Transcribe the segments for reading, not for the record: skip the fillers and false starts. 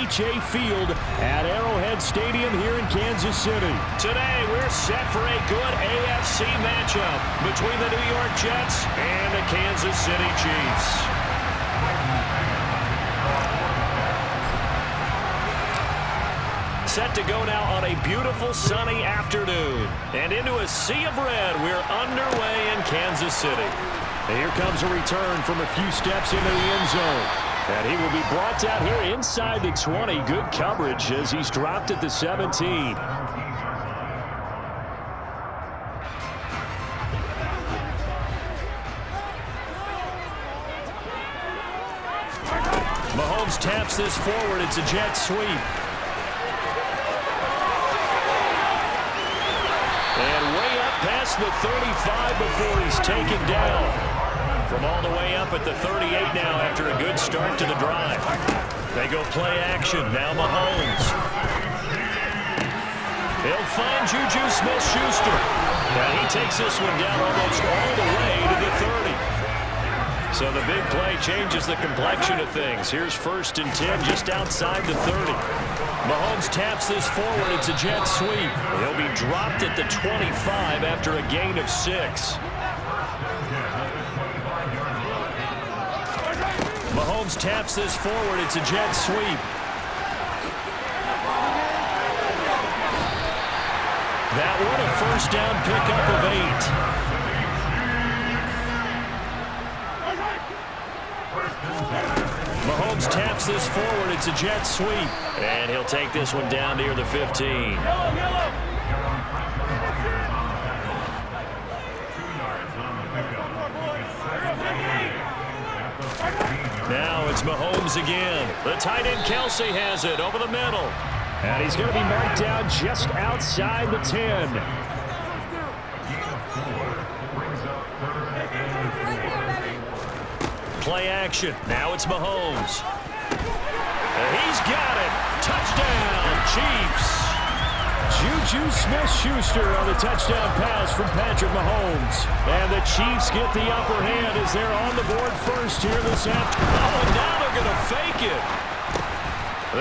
NRHA Field at Arrowhead Stadium here in Kansas City. Today, we're set for a good AFC matchup between the New York Jets and the Kansas City Chiefs. Set to go now on a beautiful sunny afternoon. And into a sea of red, we're underway in Kansas City. And here comes a return from a few steps into the end zone. And he will be brought down here inside the 20. Good coverage as he's dropped at the 17. Mahomes taps this forward. It's a jet sweep. And way up past the 35 before he's taken down. From all the way up at the 38 now after a good start to the drive. They go play action. Now Mahomes. He'll find Juju Smith-Schuster. Now he takes this one down almost all the way to the 30. So the big play changes the complexion of things. Here's 1st and 10 just outside the 30. Mahomes taps this forward. It's a jet sweep. He'll be dropped at the 25 after a gain of 6. Mahomes taps this forward. It's a jet sweep. That one a 1st down pickup of 8. Mahomes taps this forward. It's a jet sweep. And he'll take this one down near the 15. Now it's Mahomes again. The tight end Kelsey has it over the middle. And he's going to be marked down just outside the 10. Play action. Now it's Mahomes. He's got it. Touchdown, Chiefs. Juju Smith-Schuster on the touchdown pass from Patrick Mahomes. And the Chiefs get the upper hand as they're on the board first here this afternoon. Oh, and now they're going to fake it.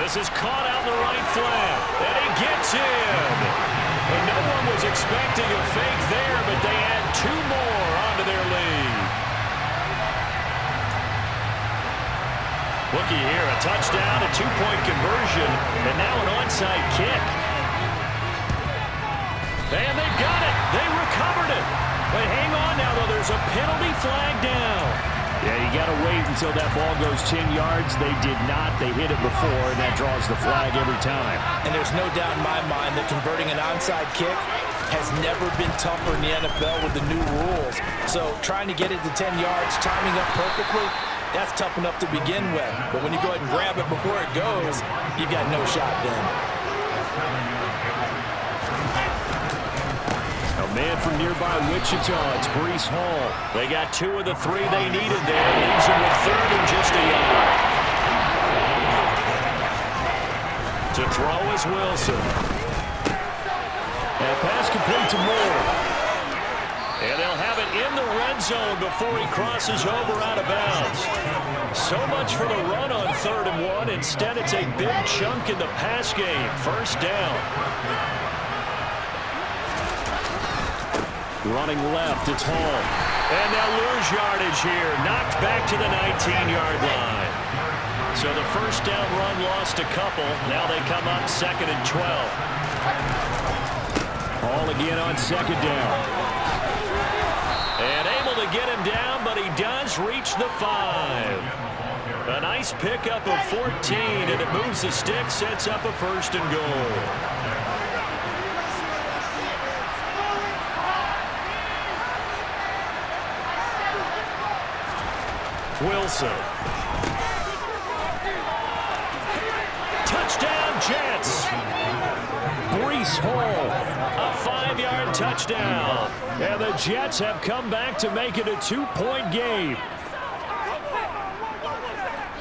This is caught out in the right flat. And he gets in. And no one was expecting a fake there, but they add 2 more onto their lead. Looky here, a touchdown, a 2-point conversion, and now an onside kick. And they've got it. They recovered it. But hang on now, though. There's a penalty flag down. Yeah, you got to wait until that ball goes 10 yards. They did not. They hit it before, and that draws the flag every time. And there's no doubt in my mind that converting an onside kick has never been tougher in the NFL with the new rules. So trying to get it to 10 yards, timing up perfectly, that's tough enough to begin with. But when you go ahead and grab it before it goes, you got no shot then. A man from nearby Wichita, it's Breece Hall. They got 2 of the 3 they needed there. Leaves them with 3rd and just a yard. To throw is Wilson. And pass complete to Moore. And they'll have it in the red zone before he crosses over out of bounds. So much for the run on 3rd and 1. Instead, it's a big chunk in the pass game. 1st down. Running left, it's Hall. And they'll lose yardage here. Knocked back to the 19-yard line. So the 1st down run lost a couple. Now they come up 2nd and 12. Hall again on 2nd down. And able to get him down, but he does reach the 5. A nice pickup of 14, and it moves the stick, sets up a 1st and goal. Wilson. Touchdown, Jets. Breece Hall, a 5-yard touchdown. And the Jets have come back to make it a 2-point game.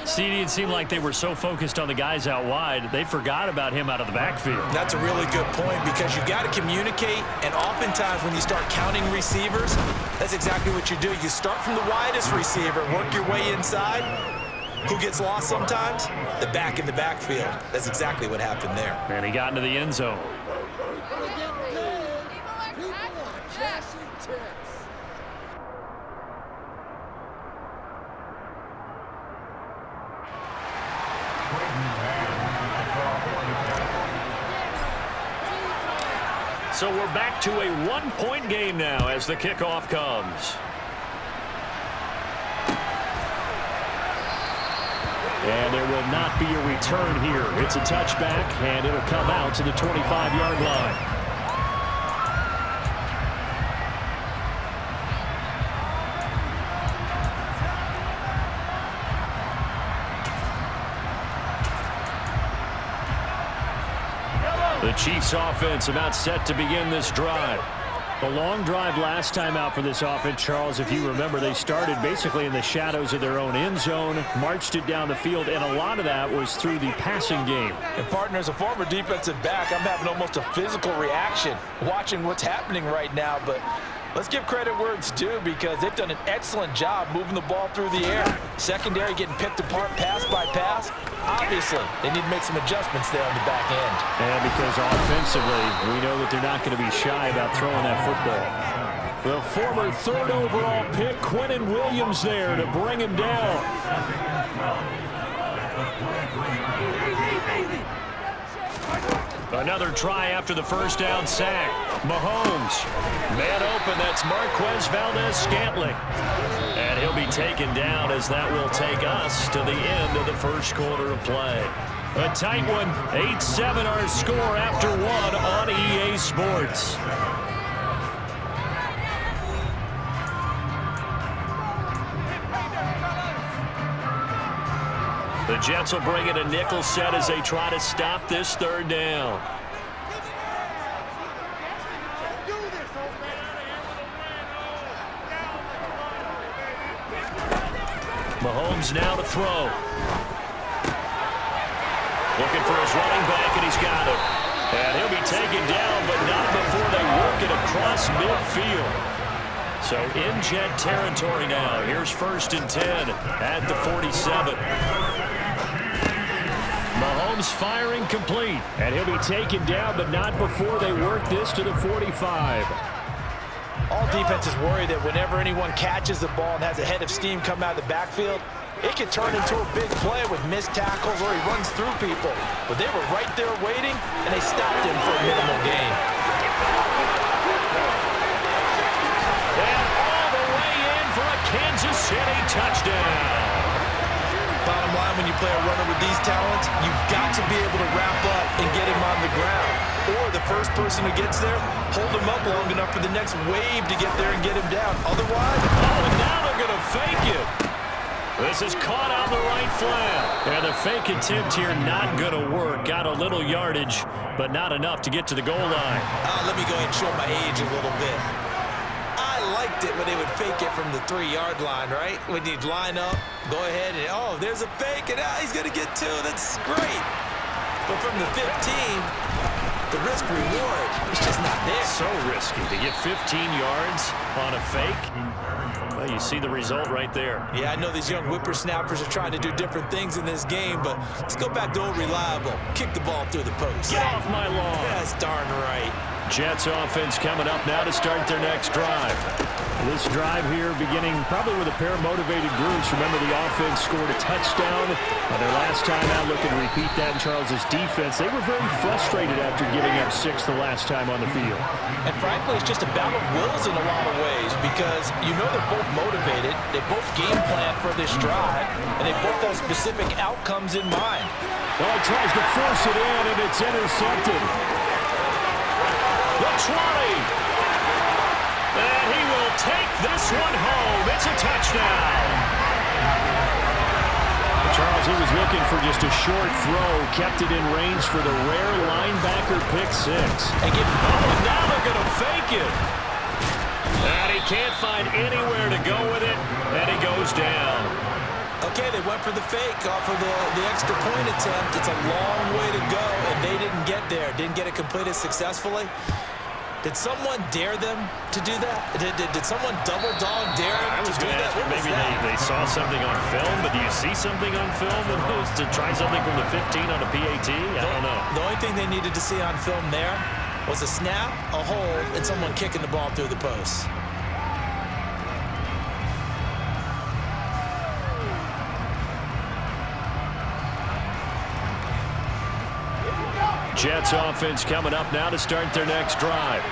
CD, it seemed like they were so focused on the guys out wide, they forgot about him out of the backfield. That's a really good point because you got to communicate, and oftentimes when you start counting receivers, that's exactly what you do. You start from the widest receiver, work your way inside, Who gets lost sometimes? The back in the backfield. That's exactly what happened there. And he got into the end zone. So we're back to a one-point game now as the kickoff comes. And there will not be a return here. It's a touchback, and it'll come out to the 25-yard line. The Chiefs offense about set to begin this drive. A long drive last time out for this offense, Charles. If you remember, they started basically in the shadows of their own end zone, marched it down the field, and a lot of that was through the passing game. And, partner, as a former defensive back, I'm having almost a physical reaction watching what's happening right now. But let's give credit where it's due because they've done an excellent job moving the ball through the air. Secondary getting picked apart pass by pass. Obviously, they need to make some adjustments there on the back end. And because offensively, we know that they're not going to be shy about throwing that football. The former third overall pick, Quinnen Williams, there to bring him down. Another try after the first down sack. Mahomes, man open, that's Marquez Valdes-Scantling. And he'll be taken down as that will take us to the end of the first quarter of play. A tight one, 8-7 our score after one on EA Sports. The Jets will bring in a nickel set as they try to stop this third down. Mahomes now to throw. Looking for his running back, and he's got him. And he'll be taken down, but not before they work it across midfield. So in Jet territory now. Here's 1st and 10 at the 47. Mahomes firing complete. And he'll be taken down, but not before they work this to the 45. All defenses worry that whenever anyone catches the ball and has a head of steam come out of the backfield, it can turn into a big play with missed tackles or he runs through people. But they were right there waiting, and they stopped him for a minimal gain. And all the way in for a Kansas City touchdown. Bottom line, when you play a runner with these talents, you've got to be able to wrap up and get him on the ground. Or the first person who gets there, hold him up long enough for the next wave to get there and get him down. Otherwise, oh, and now they're going to fake it. This is caught on the right flat. And the fake attempt here not going to work. Got a little yardage, but not enough to get to the goal line. Let me go ahead and show my age a little bit. I liked it when they would fake it from the 3-yard line, right? When you'd line up, go ahead and, oh, there's a fake, and he's going to get 2. That's great. But from the 15, the risk-reward is just not there. So risky to get 15 yards on a fake. Well, you see the result right there. Yeah, I know these young whippersnappers are trying to do different things in this game, but let's go back to old reliable. Kick the ball through the post. Get off my lawn. That's darn right. Jets offense coming up now to start their next drive. This drive here beginning probably with a pair of motivated groups. Remember, the offense scored a touchdown on their last time out. Looking to repeat that in Charles's defense. They were very frustrated after giving up 6 the last time on the field. And frankly, it's just a battle of wills in a lot of ways because you know they're both motivated. They both game plan for this drive, and they both have specific outcomes in mind. Well, he tries to force it in, and it's intercepted. The 20. And he will take this one home. It's a touchdown. Charles, he was looking for just a short throw, kept it in range for the rare linebacker pick 6. And now they're going to fake it. And he can't find anywhere to go with it, and he goes down. Okay, they went for the fake off of the extra point attempt. It's a long way to go, and they didn't get there. Didn't get it completed successfully. Did someone dare them to do that? Did someone double dog dare them to do that? Maybe they saw something on film, but do you see something on film to try something from the 15 on a PAT? I don't know. The only thing they needed to see on film there was a snap, a hold, and someone kicking the ball through the post. Jets offense coming up now to start their next drive.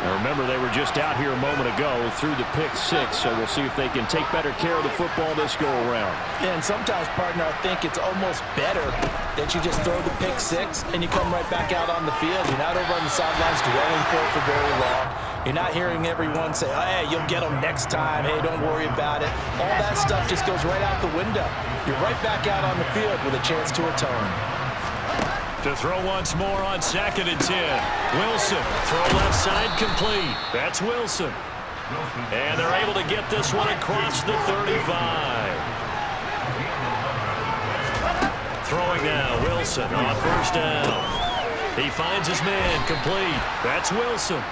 Now remember, they were just out here a moment ago through the pick 6, so we'll see if they can take better care of the football this go-around. Yeah, and sometimes, partner, I think it's almost better that you just throw the pick 6 and you come right back out on the field. You're not over on the sidelines dwelling for it for very long. You're not hearing everyone say, oh, hey, you'll get them next time. Hey, don't worry about it. All that stuff just goes right out the window. You're right back out on the field with a chance to atone. To throw once more on 2nd and 10. Wilson, throw left side complete. That's Wilson. And they're able to get this one across the 35. Throwing now, Wilson on 1st down. He finds his man, complete. That's Wilson.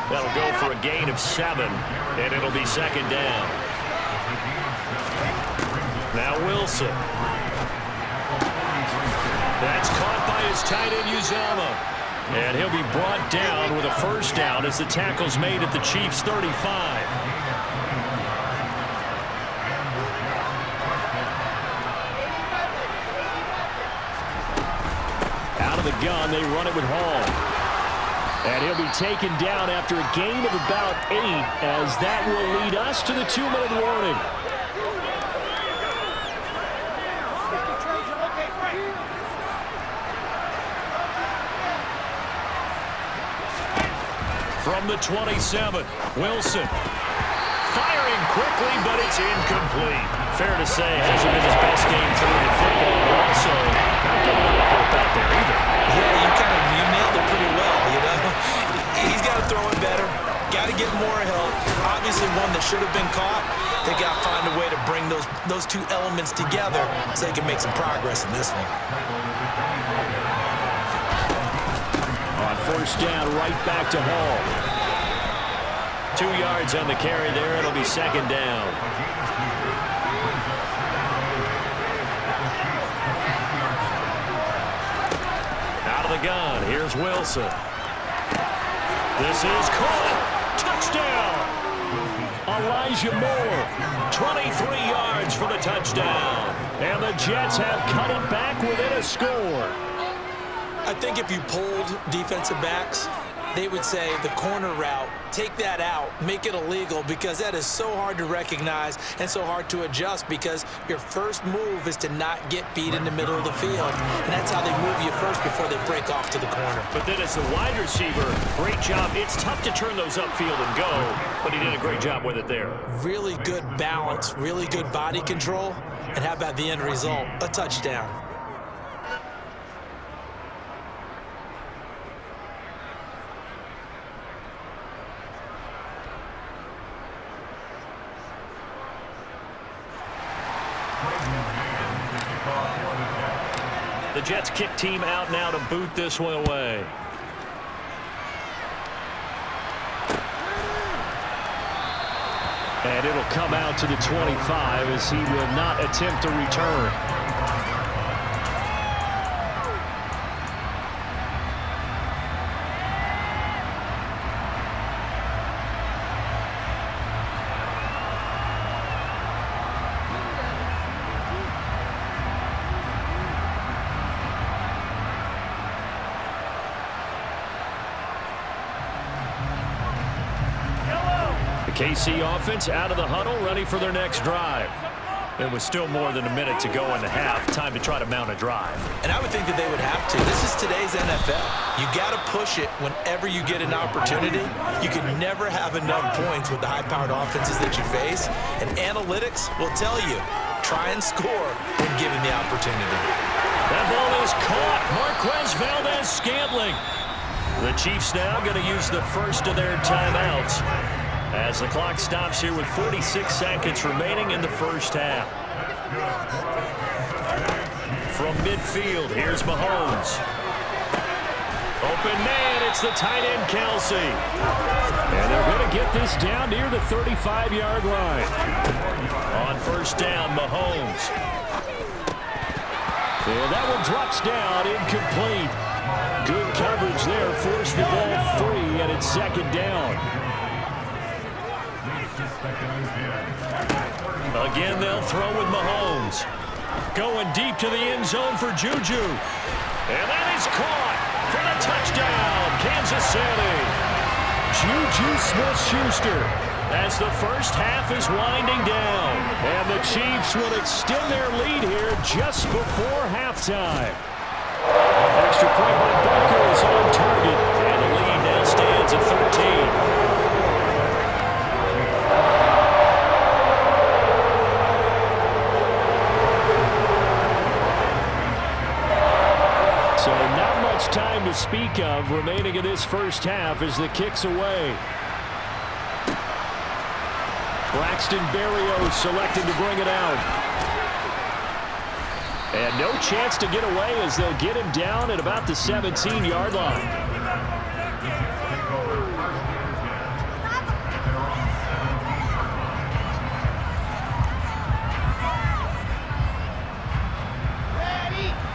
That'll go for a gain of 7, and it'll be 2nd down. Now Wilson. That's caught by his tight end, Uzomah. And he'll be brought down with a 1st down as the tackle's made at the Chiefs' 35. Out of the gun, they run it with Hall. And he'll be taken down after a gain of about 8, as that will lead us to the 2-minute warning. From the 27, Wilson. Firing quickly, but it's incomplete. Fair to say, hasn't been his best game through the football, but also not getting a lot of help out there either. Yeah, you nailed it pretty well, you know. He's got to throw it better. Got to get more help. Obviously one that should have been caught. They got to find a way to bring those two elements together so they can make some progress in this one. On 1st down, right back to Hall. 2 yards on the carry there. It'll be 2nd down. Out of the gun, here's Wilson. This is caught. Touchdown. Elijah Moore, 23 yards for the touchdown. And the Jets have cut it back within a score. I think if you polled defensive backs, they would say the corner route, take that out, make it illegal, because that is so hard to recognize and so hard to adjust, because your first move is to not get beat in the middle of the field. And that's how they move you first before they break off to the corner. But then as the wide receiver, great job. It's tough to turn those upfield and go, but he did a great job with it there. Really good balance, really good body control, and how about the end result? A touchdown. The Jets kick team out now to boot this one away. And it'll come out to the 25 as he will not attempt to return. KC offense out of the huddle, ready for their next drive. It was still more than a minute to go in the half. Time to try to mount a drive. And I would think that they would have to. This is today's NFL. You got to push it whenever you get an opportunity. You can never have enough points with the high-powered offenses that you face. And analytics will tell you, try and score when given the opportunity. That ball is caught. Marquez Valdes-Scantling. The Chiefs now going to use the first of their timeouts as the clock stops here with 46 seconds remaining in the first half. From midfield, here's Mahomes. Open man, it's the tight end, Kelsey. And they're going to get this down near the 35-yard line. On first down, Mahomes. And that one drops down, incomplete. Good coverage there, forced the ball free, and it's second down. Again, they'll throw with Mahomes. Going deep to the end zone for Juju. And that is caught for the touchdown, Kansas City. Juju Smith-Schuster. As the first half is winding down. And the Chiefs will extend their lead here just before halftime. Extra point by Butker is on target. And the lead now stands at 13. So not much time to speak of remaining in this first half as the kick's away. Braxton Berrios selected to bring it out. And no chance to get away as they'll get him down at about the 17-yard line.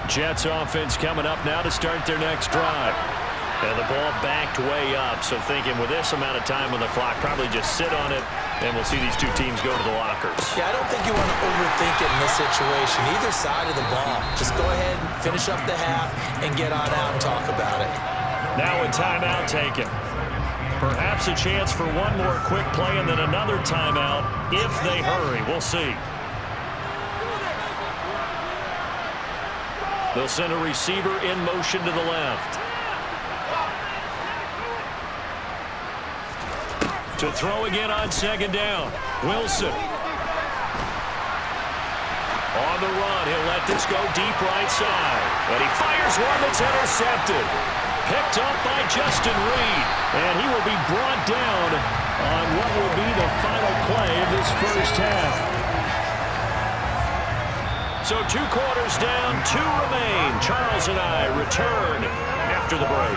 Jets offense coming up now to start their next drive. And the ball backed way up, so thinking with this amount of time on the clock, probably just sit on it, and we'll see these two teams go to the lockers. Yeah, I don't think you want to overthink it in this situation, either side of the ball. Just go ahead and finish up the half and get on out and talk about it. Now a timeout taken. Perhaps a chance for one more quick play and then another timeout if they hurry. We'll see. They'll send a receiver in motion to the left. To throw again on second down. Wilson. On the run, he'll let this go deep right side. And he fires one that's intercepted. Picked up by Justin Reed. And he will be brought down on what will be the final play of this first half. So 2 quarters down, 2 remain. Charles and I return after the break.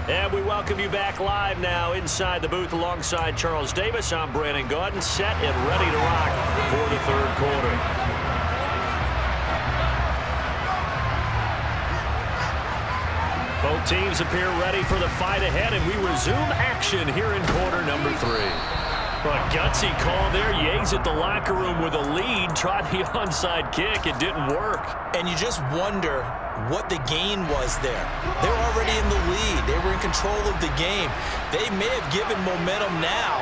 And we welcome you back live now inside the booth alongside Charles Davis. I'm Brandon Gaudin, set and ready to rock for the third quarter. Both teams appear ready for the fight ahead, and we resume action here in quarter number 3. But gutsy call there. Yates at the locker room with a lead. Tried the onside kick. It didn't work. And you just wonder what the gain was there. They were already in the lead. They were in control of the game. They may have given momentum now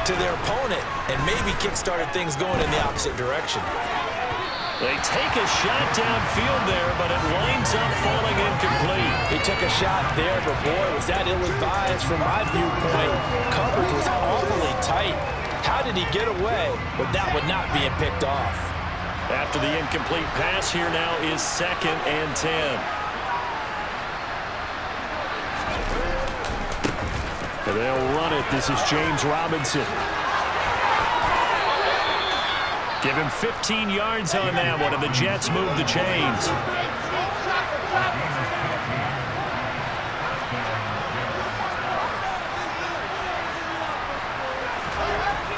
to their opponent and maybe kick-started things going in the opposite direction. They take a shot downfield there, but it winds up falling incomplete. He took a shot there, but boy, was that ill-advised from my viewpoint. Coverage was awfully tight. How did he get away with that one not being picked off? After the incomplete pass, here now is 2nd and 10. And they'll run it. This is James Robinson. Give him 15 yards on that one, and the Jets move the chains.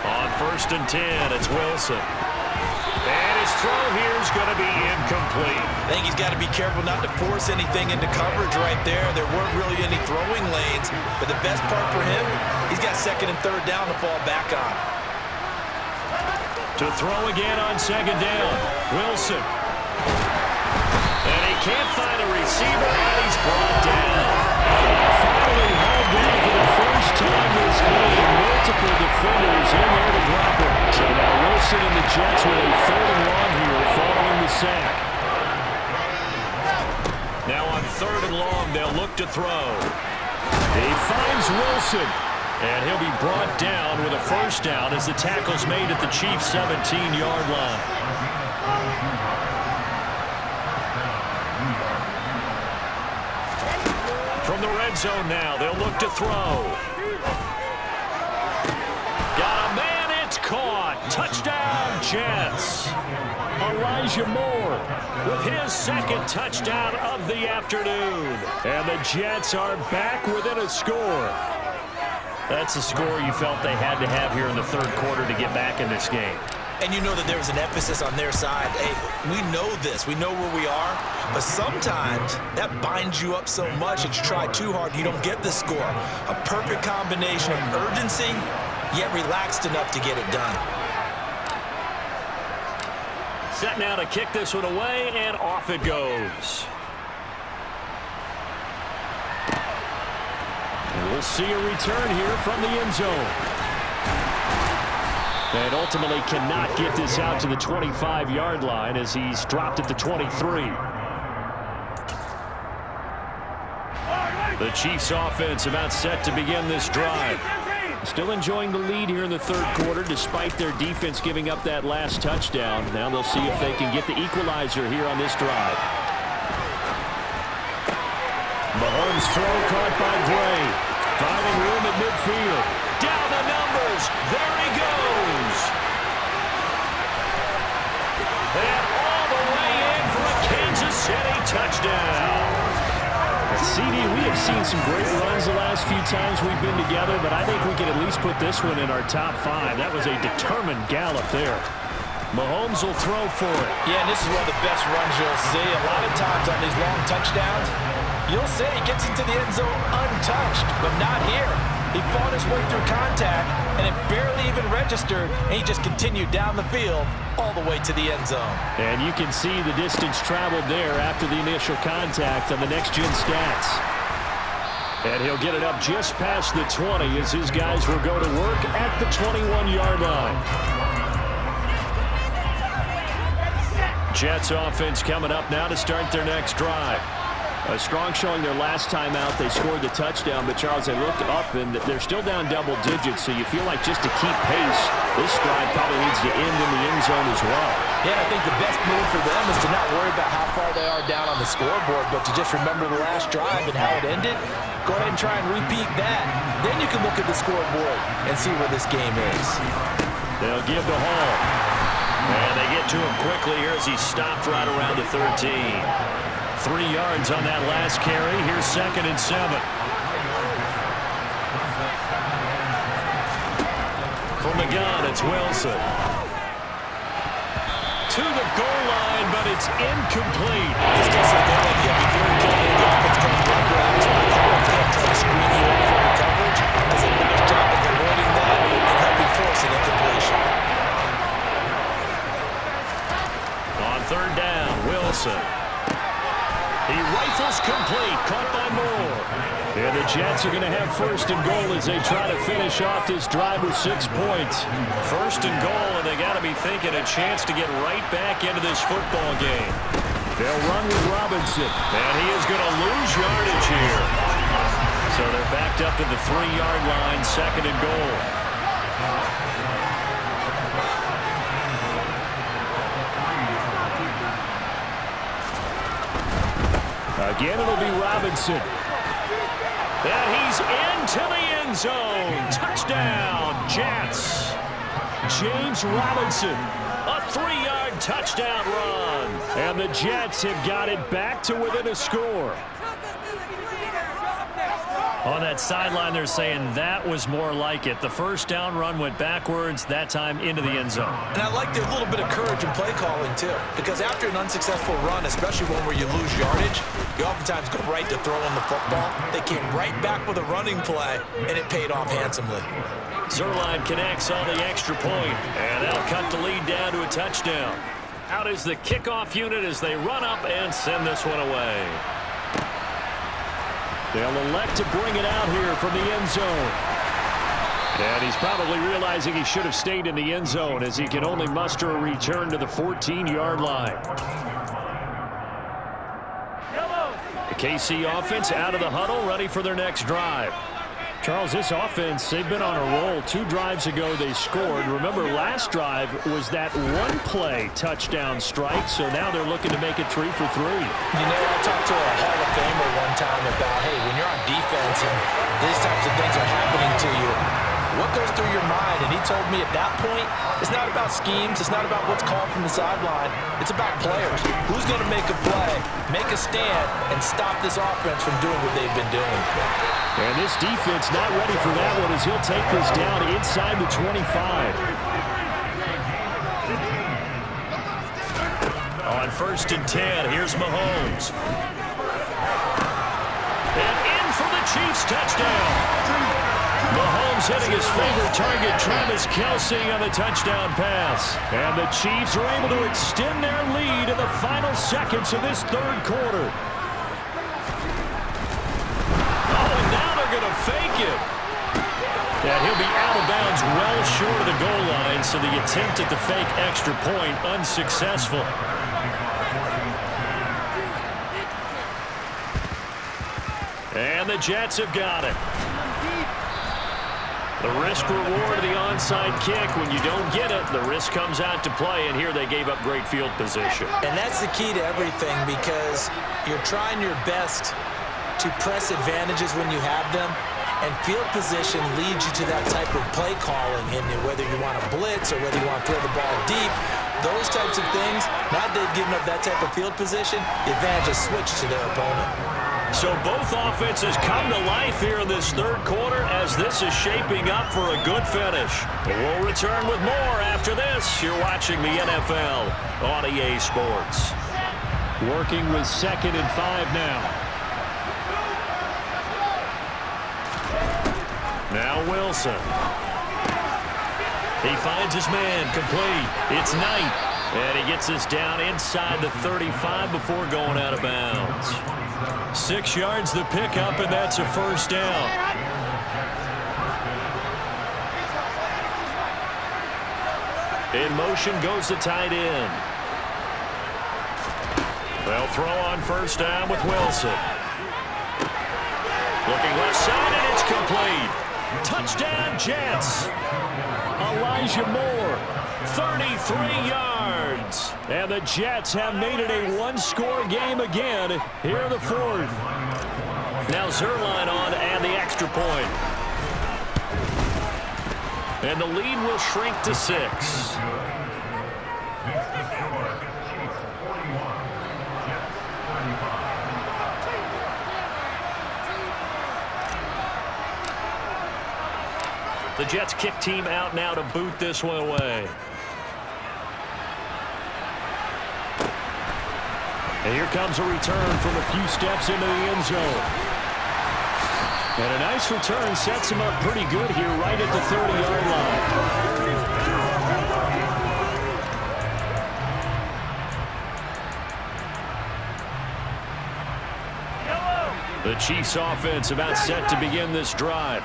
On 1st and 10, it's Wilson. And his throw here is going to be incomplete. I think he's got to be careful not to force anything into coverage right there. There weren't really any throwing lanes, but the best part for him, he's got 2nd and 3rd down to fall back on. To throw again on 2nd down, Wilson. And he can't find a receiver, and he's brought down. Finally hauled down for the first time this game. Multiple defenders in there to drop him. So now Wilson and the Jets with a 3rd and long here following the sack. Now on 3rd and long, they'll look to throw. He finds Wilson. And he'll be brought down with a 1st down as the tackle's made at the Chiefs' 17-yard line. From the red zone now, they'll look to throw. Got a man, it's caught. Touchdown, Jets. Elijah Moore with his second touchdown of the afternoon. And the Jets are back within a score. That's a score you felt they had to have here in the third quarter to get back in this game. And you know that there was an emphasis on their side. Hey, we know this. We know where we are. But sometimes that binds you up so much that you try too hard, you don't get the score. A perfect combination of urgency, yet relaxed enough to get it done. Set now to kick this one away, and off it goes. And we'll see a return here from the end zone. And ultimately cannot get this out to the 25-yard line as he's dropped at the 23. The Chiefs offense about set to begin this drive. Still enjoying the lead here in the third quarter despite their defense giving up that last touchdown. Now they'll see if they can get the equalizer here on this drive. Mahomes throw caught by Gray. Finding room at midfield. Down the numbers. There he goes. And all the way in for a Kansas City touchdown. CD, we have seen some great runs the last few times we've been together, but I think we can at least put this one in our top 5. That was a determined gallop there. Mahomes will throw for it. Yeah, and this is one of the best runs you'll see. A lot of times on these long touchdowns, you'll say he gets into the end zone untouched, but not here. He fought his way through contact, and it barely even registered, and he just continued down the field all the way to the end zone. And you can see the distance traveled there after the initial contact on the next-gen stats. And he'll get it up just past the 20 as his guys will go to work at the 21-yard line. Jets offense coming up now to start their next drive. A strong showing their last time out. They scored the touchdown, but Charles, they look up and they're still down double digits, so you feel like just to keep pace, this drive probably needs to end in the end zone as well. Yeah, I think the best move for them is to not worry about how far they are down on the scoreboard, but to just remember the last drive and how it ended. Go ahead and try and repeat that. Then you can look at the scoreboard and see where this game is. They'll give to Hall. And they get to him quickly here as he stopped right around the 13. 3 yards on that last carry. Here's 2nd and 7. From the gun, it's Wilson. To the goal line, but it's incomplete. This gets to the goal line. You have to be very careful. The offense comes run routes. Trying to screen you off from the coverage. Does a nice job of avoiding that and helping force an incompletion. On 3rd down, Wilson. He rifles complete, caught by Moore. And the Jets are going to have 1st and goal as they try to finish off this drive with 6 points. 1st and goal, and they got to be thinking a chance to get right back into this football game. They'll run with Robinson, and he is going to lose yardage here. So they're backed up to the 3-yard line, 2nd and goal. Again, it'll be Robinson. And he's into the end zone. Touchdown, Jets. James Robinson, a 3-yard touchdown run. And the Jets have got it back to within a score. On that sideline, they're saying that was more like it. The 1st down run went backwards, that time into the end zone. And I like a little bit of courage in play calling, too. Because after an unsuccessful run, especially one where you lose yardage, you oftentimes go right to throwing the football. They came right back with a running play, and it paid off handsomely. Zuerlein connects on the extra point, and that'll cut the lead down to a touchdown. Out is the kickoff unit as they run up and send this one away. They'll elect to bring it out here from the end zone. And he's probably realizing he should have stayed in the end zone as he can only muster a return to the 14-yard line. The KC offense out of the huddle, ready for their next drive. Charles, this offense, they've been on a roll. 2 drives ago, they scored. Remember, last drive was that one-play touchdown strike, so now they're looking to make it 3 for 3. You know, I talked to a Hall of Famer one time about, hey, when you're on defense and these types of things are happening to you, What goes through your mind? And he told me at that point, it's not about schemes. It's not about what's called from the sideline. It's about players. Who's going to make a play, make a stand, and stop this offense from doing what they've been doing. And this defense not ready for that one as he'll take this down inside the 25. On 1st and 10, here's Mahomes. And in for the Chiefs touchdown. Mahomes hitting his favorite target, Travis Kelce, on the touchdown pass. And the Chiefs are able to extend their lead in the final seconds of this third quarter. Oh, and now they're going to fake it. And he'll be out of bounds well short of the goal line, so the attempt at the fake extra point unsuccessful. And the Jets have got it. The risk-reward of the onside kick. When you don't get it, the risk comes out to play, and here they gave up great field position. And that's the key to everything, because you're trying your best to press advantages when you have them, and field position leads you to that type of play calling, and whether you want to blitz or whether you want to throw the ball deep, those types of things, now they've given up that type of field position, the advantage is switched to their opponent. So both offenses come to life here in this third quarter as this is shaping up for a good finish. We'll return with more after this. You're watching the NFL on EA Sports. Working with 2nd and 5 now. Now Wilson. He finds his man complete. It's Knight. And he gets this down inside the 35 before going out of bounds. 6 yards the pickup, and that's a first down. In motion goes the tight end. They'll throw on first down with Wilson. Looking left side, and it's complete. Touchdown, Jets. Elijah Moore, 33 yards. And the Jets have made it a one-score game again here in the fourth. Now Zuerlein on to add the extra point. And the lead will shrink to 6. The Jets kick team out now to boot this one away. And here comes a return from a few steps into the end zone. And a nice return sets him up pretty good here right at the 30-yard line. The Chiefs offense about set to begin this drive.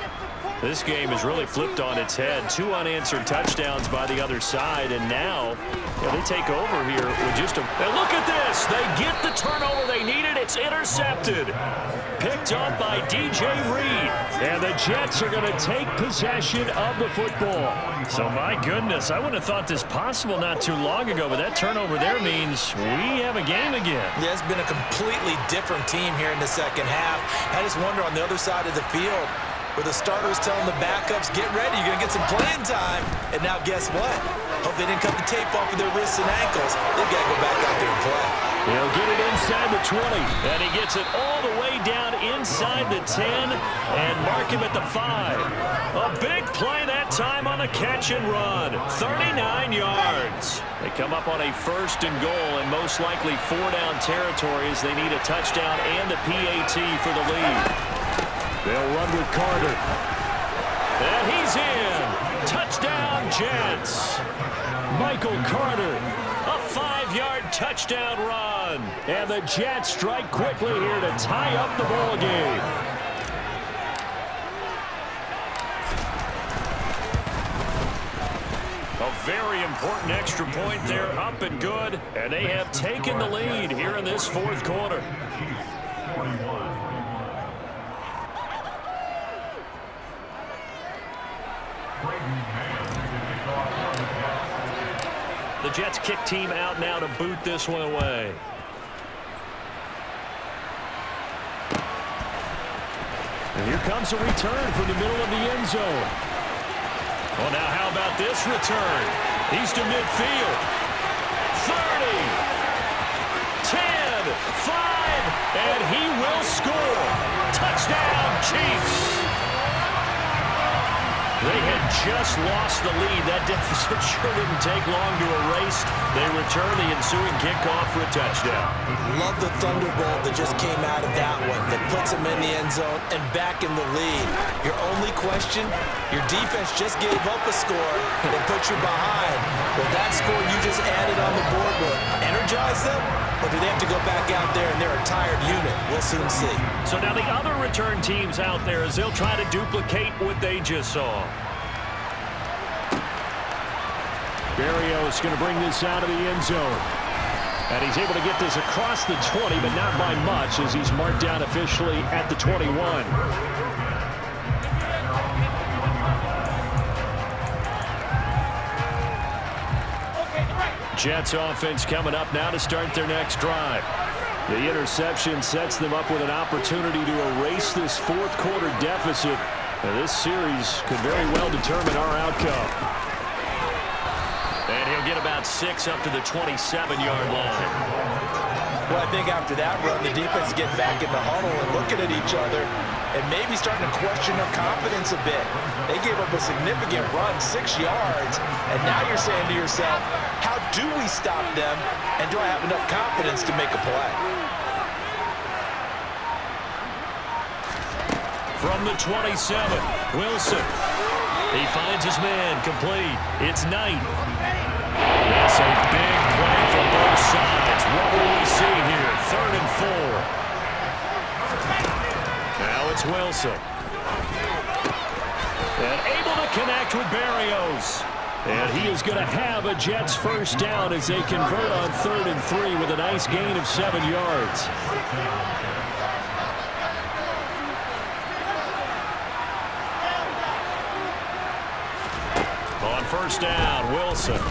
This game has really flipped on its head. 2 unanswered touchdowns by the other side, and now they take over here with just a... And look at this! They get the turnover they needed. It's intercepted. Picked up by DJ Reed. And the Jets are going to take possession of the football. So, my goodness, I wouldn't have thought this possible not too long ago, but that turnover there means we have a game again. Yeah, it's been a completely different team here in the second half. I just wonder on the other side of the field, where the starters telling the backups, get ready, you're going to get some playing time. And now guess what? Hope they didn't cut the tape off of their wrists and ankles. They've got to go back out there and play. He'll get it inside the 20. And he gets it all the way down inside the 10 and mark him at the 5. A big play that time on the catch and run. 39 yards. They come up on a 1st and goal and most likely 4-down territory as they need a touchdown and the PAT for the lead. They'll run with Carter. And he's in. Touchdown, Jets. Michael Carter. A 5-yard touchdown run. And the Jets strike quickly here to tie up the ball game. A very important extra point there, up and good. And they have taken the lead here in this fourth quarter. The Jets kick team out now to boot this one away. And here comes a return from the middle of the end zone. Well, now how about this return? He's to midfield. 30, 10, 5, and he will score. Touchdown, Chiefs. They had just lost the lead. That deficit sure didn't take long to erase. They return the ensuing kickoff for a touchdown. Love the thunderbolt that just came out of that one that puts them in the end zone and back in the lead. Your only question, your defense just gave up a score that put you behind. Will that score you just added on the board will energize them? Or do they have to go back out there and they're a tired unit? We'll soon see. So now the other return teams out there as they'll try to duplicate what they just saw. Berrios going to bring this out of the end zone. And he's able to get this across the 20, but not by much as he's marked down officially at the 21. Jets offense coming up now to start their next drive. The interception sets them up with an opportunity to erase this fourth quarter deficit. Now, this series could very well determine our outcome. And he'll get about 6 up to the 27-yard line. Well, I think after that run, the defense getting back in the huddle and looking at each other and maybe starting to question their confidence a bit. They gave up a significant run, 6 yards, and now you're saying to yourself, how do we stop them, and do I have enough confidence to make a play? From the 27, Wilson. He finds his man, complete. It's Knight. That's a big play from both sides. What will we see here? 3rd and 4. Now it's Wilson. And able to connect with Berrios. And he is going to have a Jets first down as they convert on 3rd and 3 with a nice gain of 7 yards. On first down, Wilson.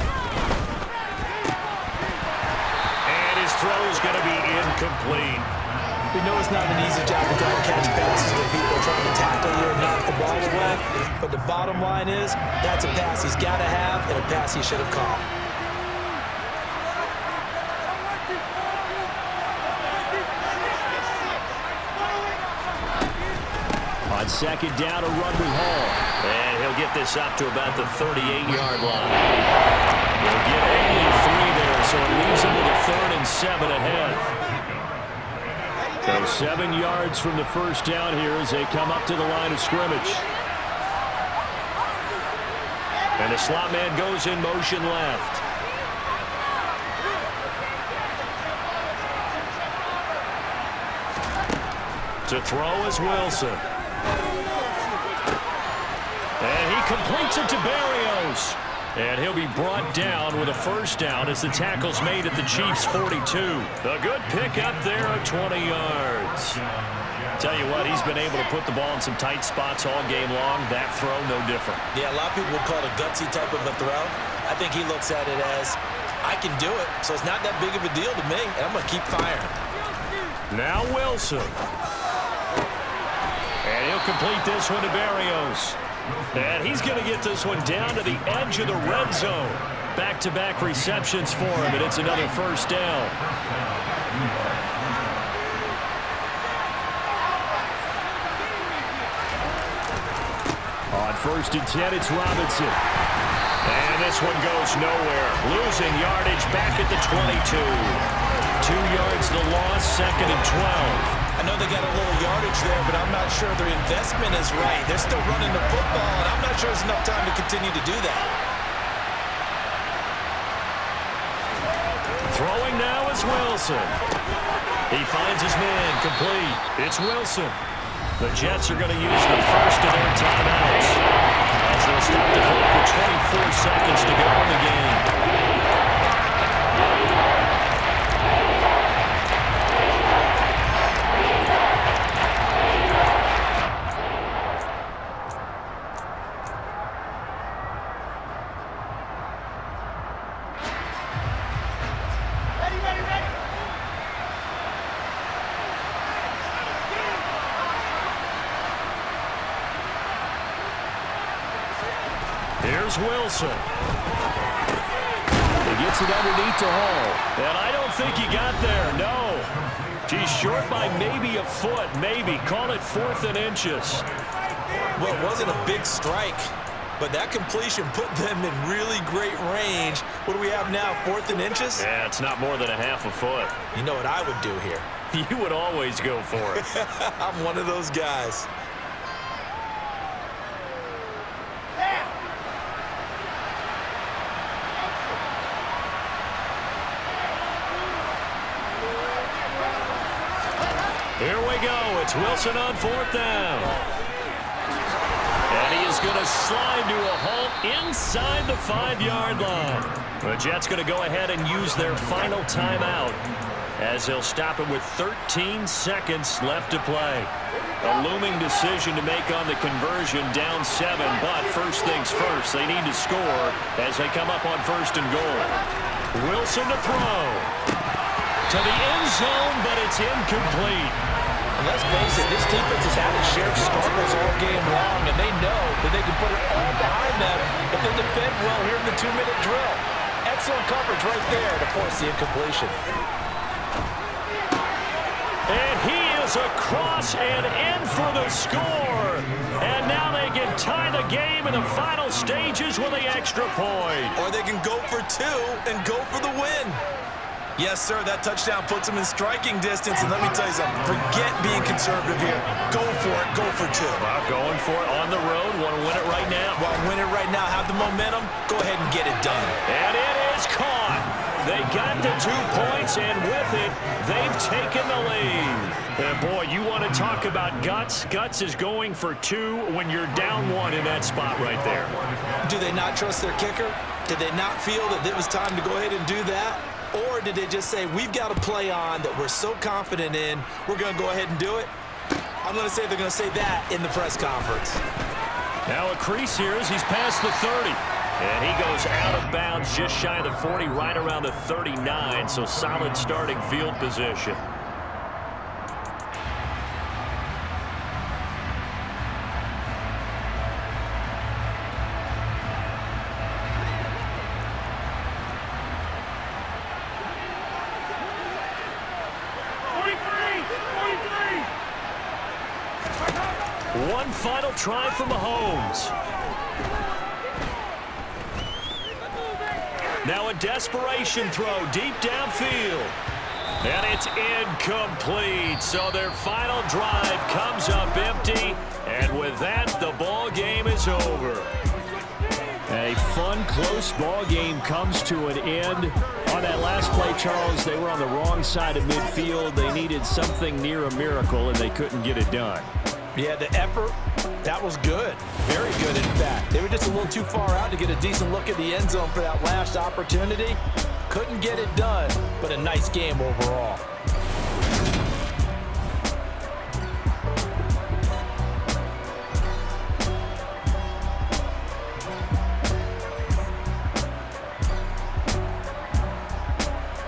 And his throw's going to be incomplete. We know it's not an easy job to try and catch passes when people are trying to tackle you and knock the ball away. But the bottom line is, that's a pass he's got to have and a pass he should have caught. On second down, a run with Hall. And he'll get this up to about the 38-yard line. He'll get only 3 there, so it leaves him with a 3rd and 7 ahead. So 7 yards from the first down here as they come up to the line of scrimmage. And the slot man goes in motion left. To throw is Wilson. And he completes it to Berrios. And he'll be brought down with a first down as the tackle's made at the Chiefs' 42. A good pickup there of 20 yards. Tell you what, he's been able to put the ball in some tight spots all game long. That throw, no different. Yeah, a lot of people would call it a gutsy type of a throw. I think he looks at it as, I can do it, so it's not that big of a deal to me, and I'm going to keep firing. Now Wilson. And he'll complete this one to Berrios. And he's going to get this one down to the edge of the red zone. Back-to-back receptions for him, and it's another first down. On 1st and 10, it's Robinson. And this one goes nowhere. Losing yardage back at the 22. 2 yards the loss, 2nd and 12. I know they got a little yardage there, but I'm not sure their investment is right. They're still running the football, and I'm not sure there's enough time to continue to do that. Throwing now is Wilson. He finds his man, complete. It's Wilson. The Jets are going to use the first of their timeouts as they'll stop the clock with 24 seconds to go in the game. Here's Wilson. He gets it underneath to Hall. And I don't think he got there, no. He's short by maybe a foot, maybe. Call it 4th and inches. Well, it wasn't a big strike, but that completion put them in really great range. What do we have now, 4th and inches? Yeah, it's not more than a half a foot. You know what I would do here? You would always go for it. I'm one of those guys. Here we go. It's Wilson on 4th down. And he is going to slide to a halt inside the 5-yard line. The Jets going to go ahead and use their final timeout as they'll stop it with 13 seconds left to play. A looming decision to make on the conversion, down 7, but first things first, they need to score as they come up on 1st and goal. Wilson to throw. To the end zone, but it's incomplete. And let's face it, this defense has had its share of struggles all game long, and they know that they can put it all behind them if they defend well here in the 2-minute drill. Excellent coverage right there to force the incompletion. And he is across and in for the score. And now they can tie the game in the final stages with the extra point. Or they can go for 2 and go for the win. Yes, sir, that touchdown puts them in striking distance. And let me tell you something, forget being conservative here. Go for it, go for 2. Well, going for it on the road, want to win it right now. Well, win it right now, have the momentum, go ahead and get it done. And it is caught. They got the 2 points, and with it, they've taken the lead. And boy, you want to talk about guts. Guts is going for 2 when you're down 1 in that spot right there. Do they not trust their kicker? Did they not feel that it was time to go ahead and do that? Or did they just say, we've got a play on that we're so confident in, we're going to go ahead and do it? I'm going to say they're going to say that in the press conference. Now a crease here as he's past the 30. And he goes out of bounds just shy of the 40, right around the 39, so solid starting field position. One final try for Mahomes. Now a desperation throw deep downfield. And it's incomplete. So their final drive comes up empty. And with that, the ball game is over. A fun, close ball game comes to an end. On that last play, Charles, they were on the wrong side of midfield. They needed something near a miracle, and they couldn't get it done. Yeah, the effort, that was good. Very good, in fact. They were just a little too far out to get a decent look at the end zone for that last opportunity. Couldn't get it done, but a nice game overall.